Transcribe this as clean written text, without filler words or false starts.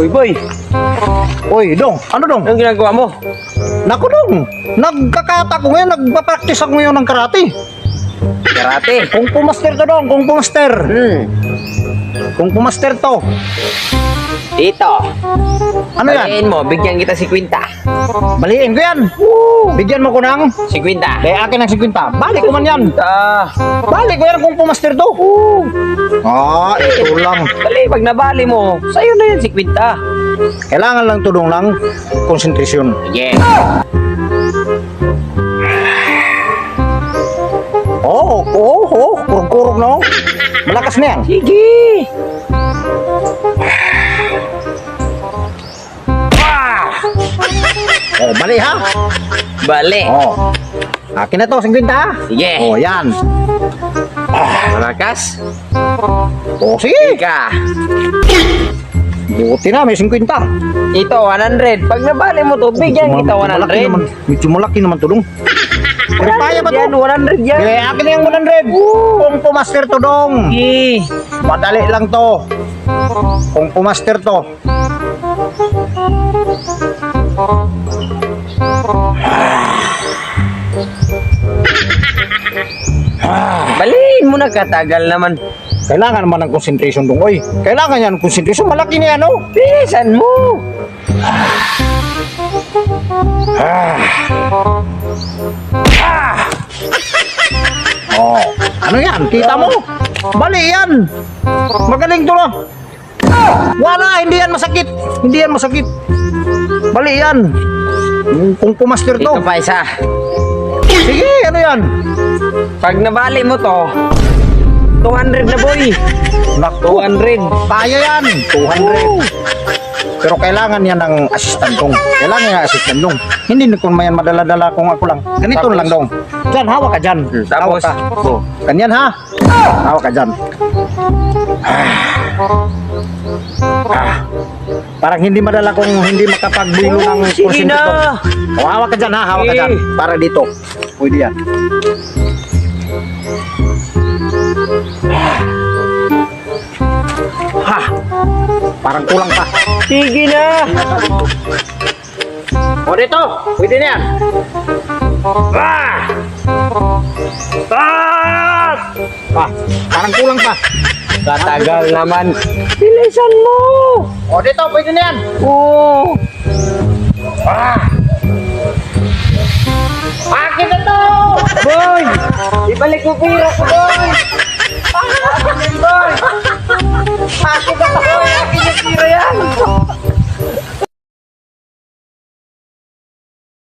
Uy, boy. Uy, Dong, ano Dong? Anong ginagawa mo? Naku Dong, nagkakata ko ngayon, nagpa-practice ako ngayon ng karate. Karate. Kung pumaster to Dong, kung pumaster. Kung pumaster to. Dito. Ano yan? Baliin mo, bigyan kita 50. Baliin ko yan. Bigyan mo ko ng 50. kaya akin ng 50. Balik ko man yan. Balik ko yan kung pumaster to. Ito lang. Dali, pag nabali mo, sa'yo na yan 50. Kailangan lang tudong lang konsentrasyon. Yeah. Kurog-kurog no. Malakas na yan. Sige. Bali ha. Bali. Akin na to, 50 ha. Sige. Yan. Malakas. Sige. Ika. Buti na, may 50. Ito, 100. Pag nabali mo to, bigyan kita 100. Medyo malaki naman tulong. Pero kaya ba to? Yan, 100 yan. Kaya akin na yung 100. Kung pumaster to Dong. Sige. Madali lang to. Kung pumaster to. Baliin mo na, katagal naman. Kailangan naman ng concentration Dong. Oy, kailangan yan ng concentration. Malaki niya no. Bilisan mo. Ano yan? Kita mo? Bali yan. Magaling to no. Wala, hindi yan masakit. Hindi yan masakit. Bali yan. Kung pumaster to. Ito pa isa. Sige, ano yan? Pag nabali mo to, 200 na boy. Naku, 200. kaya yan. 200. Pero kailangan yan ng assistant Dong. Kailangan yan ng assistant Dong. Hindi na kung mayan madala-dala kung ako lang. Ganito Tapos? lang Dong. Diyan, hawak ka dyan. Tapos? Hawak ka. Ganyan ha. Hawak ka dyan. Parang hindi madala kung hindi makapagbilo ng Sige porsyento na. to. Hawak ka dyan ha. Hawak ka dyan. Para dito. Pwede yan. Parang kulang pa. Sige na. O dito, pwede na yan. Parang kulang pa. Katagal naman. Bilisan mo. O dito, pwede na yan. Oo. Akin na to! Boy, ibalik mo pira ko, boy.